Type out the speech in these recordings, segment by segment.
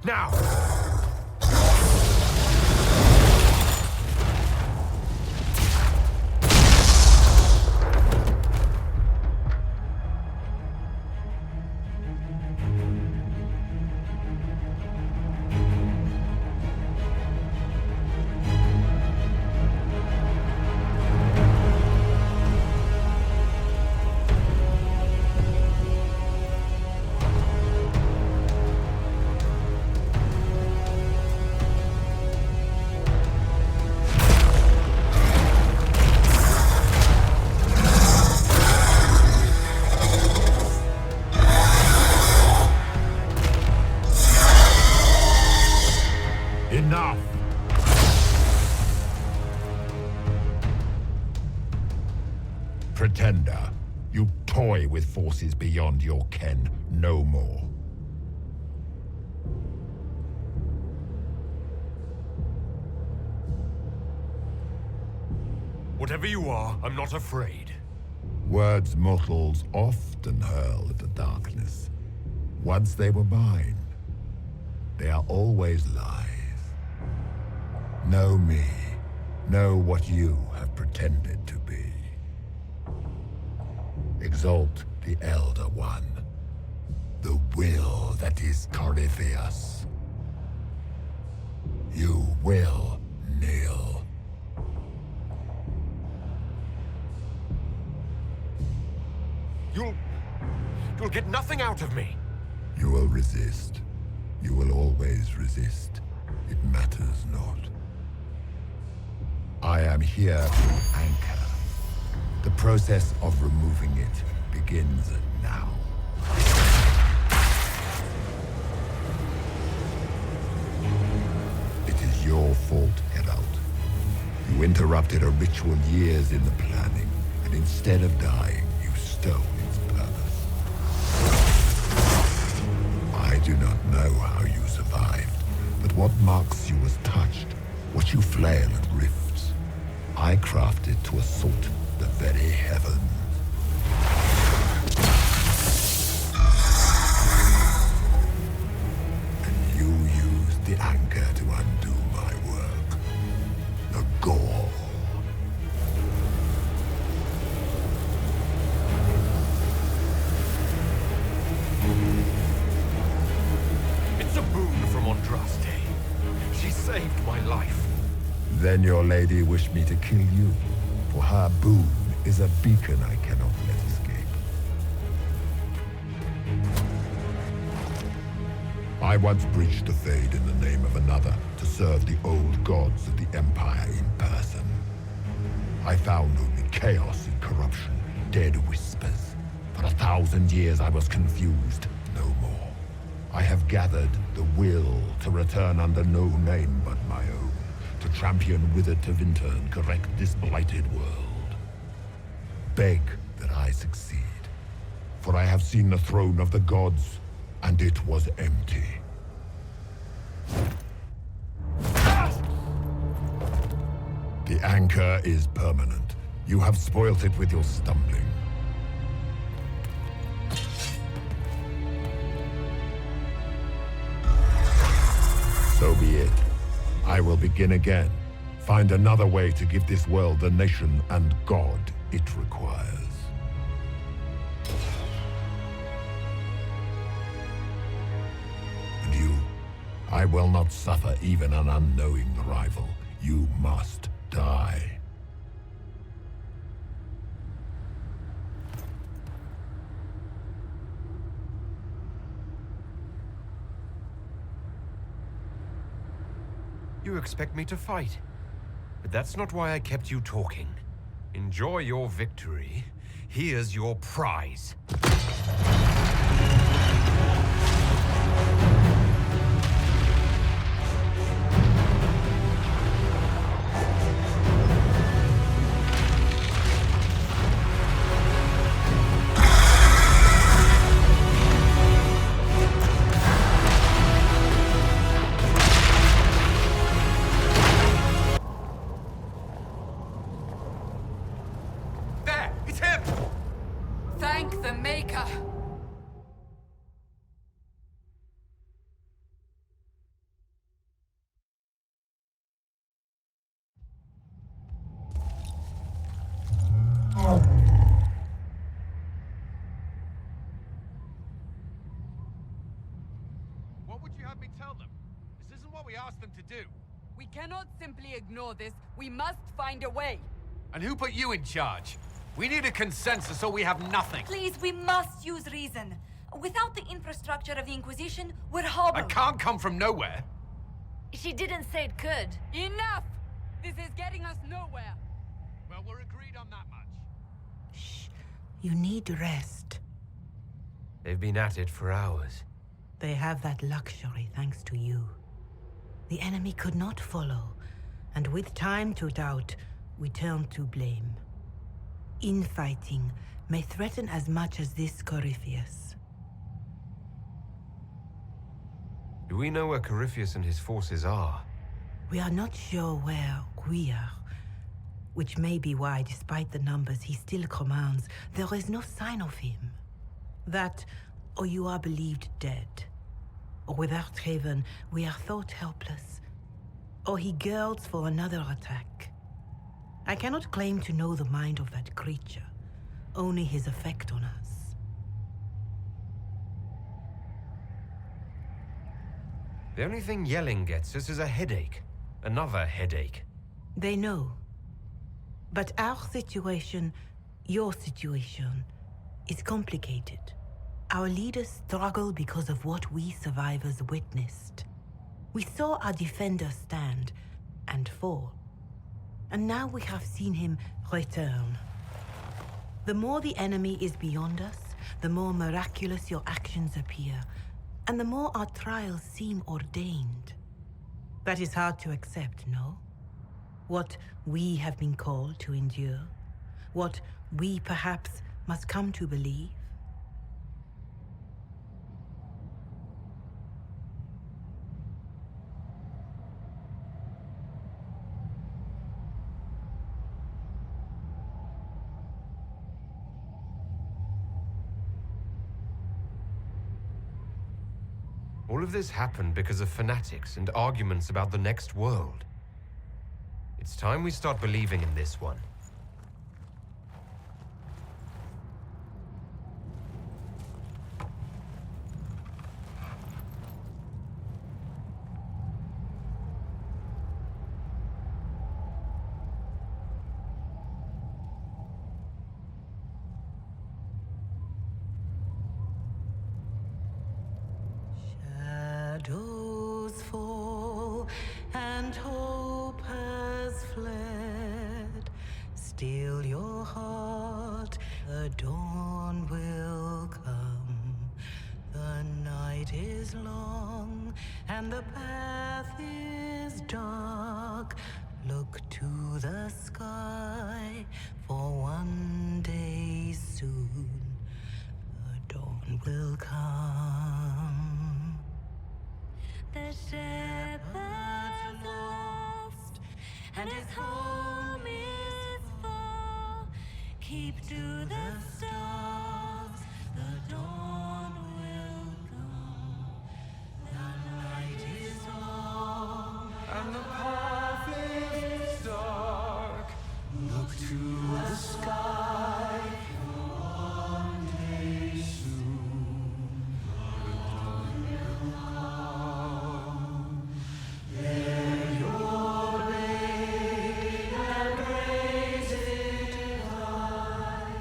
Now! Enough! Pretender, you toy with forces beyond your ken no more. Whatever you are, I'm not afraid. Words mortals often hurl at the darkness. Once they were mine, they are always lies. Know me. Know what you have pretended to be. Exalt the Elder One. The will that is Corypheus. You will kneel. You'll get nothing out of me. You will resist. You will always resist. It matters not. I am here to anchor. The process of removing it begins now. It is your fault, Herald. You interrupted a ritual years in the planning, and instead of dying, you stole its purpose. I do not know how you survived, but what marks you as touched, what you flail and rifts, I crafted to assault the very heavens. And you used the anchor to undo my work. The gall. It's a boon from Andraste. She saved my life. Then your lady wished me to kill you, for her boon is a beacon I cannot let escape. I once breached the Fade in the name of another to serve the old gods of the Empire in person. I found only chaos and corruption, dead whispers. For 1,000 years I was confused, no more. I have gathered the will to return under no name but my own. To champion withered to winter and correct this blighted world. Beg that I succeed, for I have seen the throne of the gods, and it was empty. The anchor is permanent. You have spoilt it with your stumbling. So be it. I will begin again. Find another way to give this world the nation and God it requires. And you, I will not suffer even an unknowing rival. You must die. You expect me to fight, but that's not why I kept you talking. Enjoy your victory. Here's your prize. Thank the Maker! do? We cannot simply ignore this. We must find a way. And who put you in charge? We need a consensus or we have nothing. Please, we must use reason. Without the infrastructure of the Inquisition, we're I hobbled. can't come from nowhere. She didn't say it could. Enough! This is getting us nowhere. Well, we're agreed on that much. Shh. You need rest. They've been at it for hours. They have that luxury thanks to you. The enemy could not follow, and with time to doubt, we turn to blame. Infighting may threaten as much as this Corypheus. Do we know where Corypheus and his forces are? We are not sure where we are, which may be why, despite the numbers he still commands, there is no sign of him. That, or you are believed dead. Or without Haven, we are thought helpless. Or he girds for another attack. I cannot claim to know the mind of that creature, only his effect on us. The only thing yelling gets us is a headache. Another headache. They know. But our situation, your situation, is complicated. Our leaders struggle because of what we survivors witnessed. We saw our defender stand and fall. And now we have seen him return. The more the enemy is beyond us, the more miraculous your actions appear, and the more our trials seem ordained. That is hard to accept, no? What we have been called to endure, what we perhaps must come to believe. All of this happened because of fanatics and arguments about the next world. It's time we start believing in this one. Shadows fall and hope has fled. Still your heart, the dawn will come. The night is long and the path is dark. Look to the sky, for one day soon the dawn will come. The shepherd's lost, and his home is far. Keep to the stars, the dawn will come. The night is long, And the path is dark. look to the sky. One day soon, the dawn will come. There your blade and raise it high.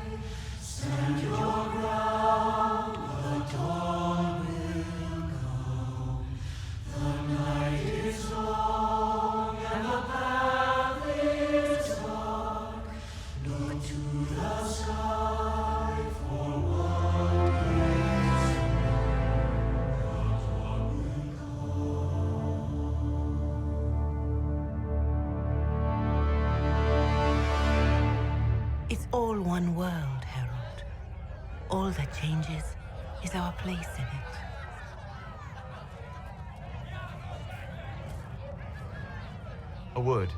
Stand your ground, the dawn will come. The night is long and the path is dark. Look to the sky for one day It's all one world, Herald. All that changes is our place in it. A word.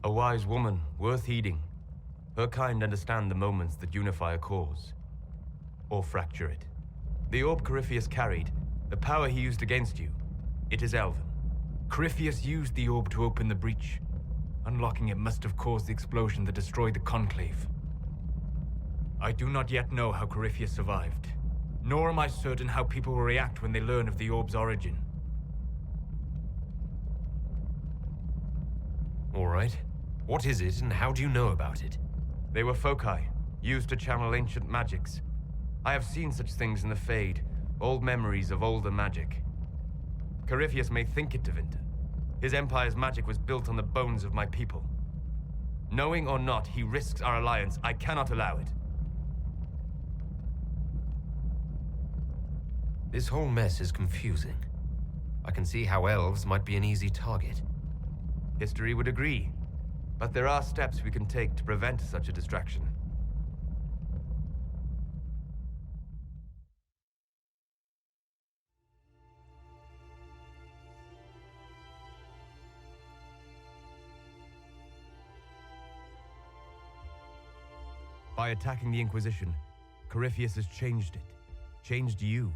A wise woman, worth heeding. Her kind understand the moments that unify a cause. Or fracture it. The orb Corypheus carried, the power he used against you, It is Elven. Corypheus used the orb to open the breach. Unlocking it must have caused the explosion that destroyed the Conclave. I do not yet know how Corypheus survived, nor am I certain how people will react when they learn of the orb's origin. All right. What is it, and how do you know about it? They were foci, used to channel ancient magics. I have seen such things in the Fade, old memories of older magic. Corypheus may think it Tevinter. His empire's magic was built on the bones of my people. Knowing or not, he risks our alliance. I cannot allow it. This whole mess is confusing. I can see how elves might be an easy target. History would agree, but there are steps we can take to prevent such a distraction. By attacking the Inquisition, Corypheus has changed it. Changed you.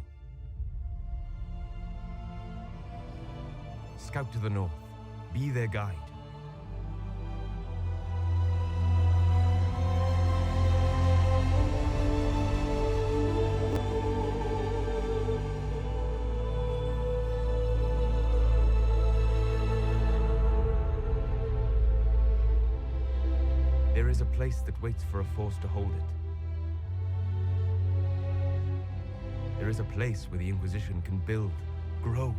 Scout to the north. Be their guide. There is a place that waits for a force to hold it. There is a place where the Inquisition can build, grow.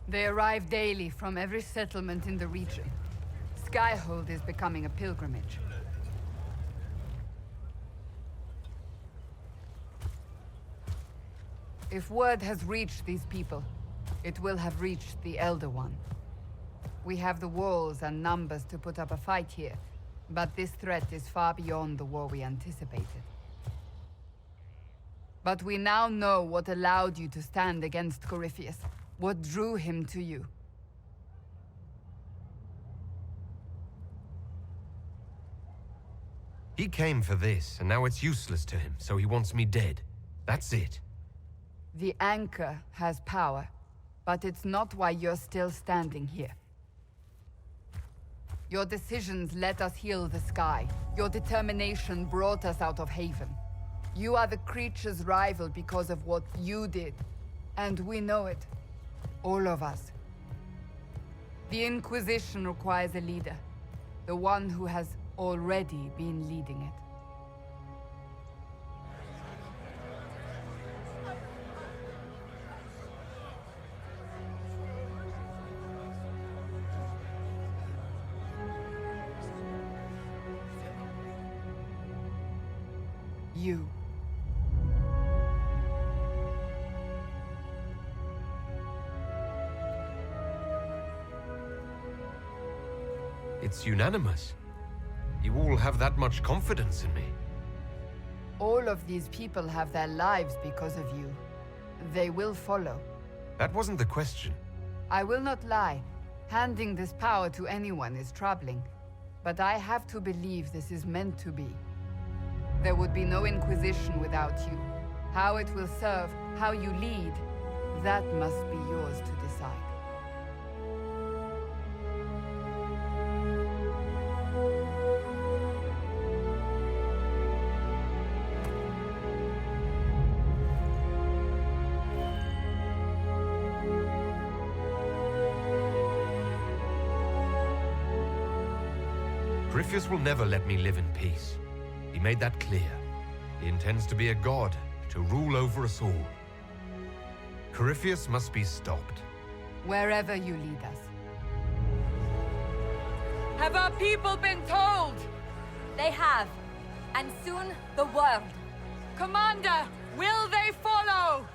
They arrive daily from every settlement in the region. Skyhold is becoming a pilgrimage. If word has reached these people, it will have reached the Elder One. We have the walls and numbers to put up a fight here, but this threat is far beyond the war we anticipated. But we now know what allowed you to stand against Corypheus. What drew him to you? He came for this, and now it's useless to him, so he wants me dead. That's it. The Anchor has power, but it's not why you're still standing here. Your decisions let us heal the sky. Your determination brought us out of Haven. You are the creature's rival because of what you did, and we know it. All of us. The Inquisition requires a leader. The one who has already been leading it. You. It's unanimous. You all have that much confidence in me. All of these people have their lives because of you. they will follow. That wasn't the question. I will not lie. Handing this power to anyone is troubling. But I have to believe this is meant to be. There would be no Inquisition without you. How it will serve, how you lead, that must be yours to decide. Corypheus will never let me live in peace. He made that clear. He intends to be a god, to rule over us all. Corypheus must be stopped. Wherever you lead us. Have our people been told? They have. And soon, the world. Commander, will they follow?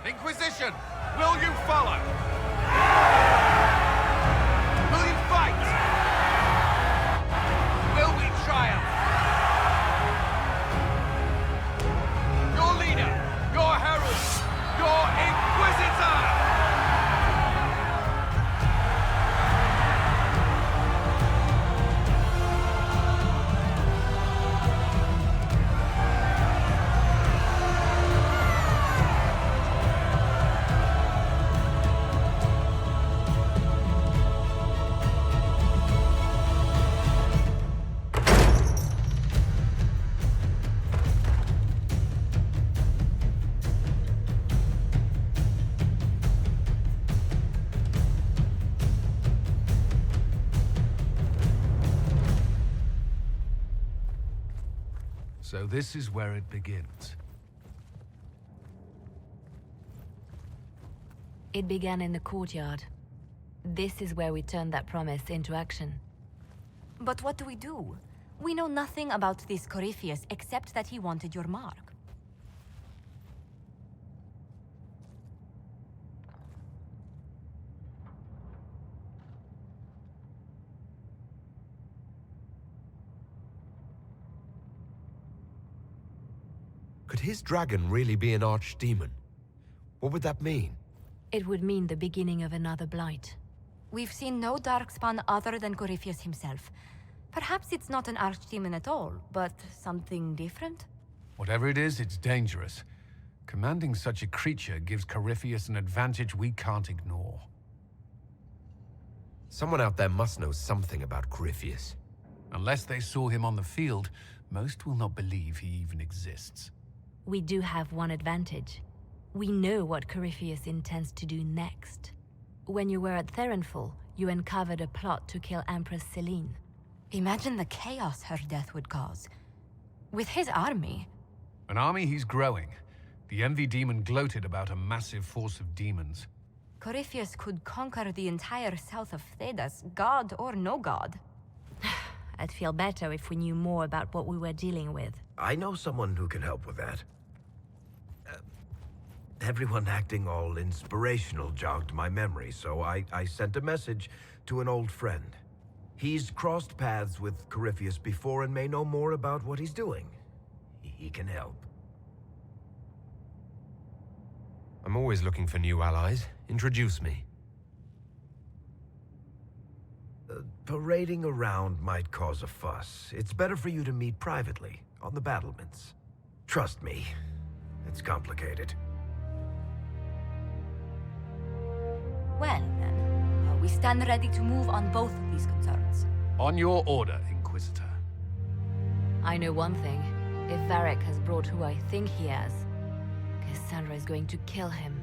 Inquisition, will you follow? Will you fight? Will we triumph? Your leader, your herald, your Inquisitor! So this is where it begins. It began in the courtyard. This is where we turned that promise into action. But what do we do? We know nothing about this Corypheus except that he wanted your mark. Could his dragon really be an archdemon? What would that mean? It would mean the beginning of another blight. We've seen no darkspawn other than Corypheus himself. Perhaps it's not an archdemon at all, but something different? Whatever it is, it's dangerous. Commanding such a creature gives Corypheus an advantage we can't ignore. Someone out there must know something about Corypheus. Unless they saw him on the field, most will not believe he even exists. We do have one advantage. We know what Corypheus intends to do next. When you were at Therenfall, you uncovered a plot to kill Empress Selene. Imagine the chaos her death would cause. With his army. An army he's growing. The Envy Demon gloated about a massive force of demons. Corypheus could conquer the entire south of Thedas, god or no god. I'd feel better if we knew more about what we were dealing with. I know someone who can help with that. Everyone acting all inspirational jogged my memory, so I sent a message to an old friend. He's crossed paths with Corypheus before and may know more about what he's doing. He can help. I'm always looking for new allies. Introduce me. Parading around might cause a fuss. It's better for you to meet privately, on the battlements. Trust me, it's complicated. Well, then, we stand ready to move on both of these concerns. On your order, Inquisitor. I know one thing. If Varric has brought who I think he has, Cassandra is going to kill him.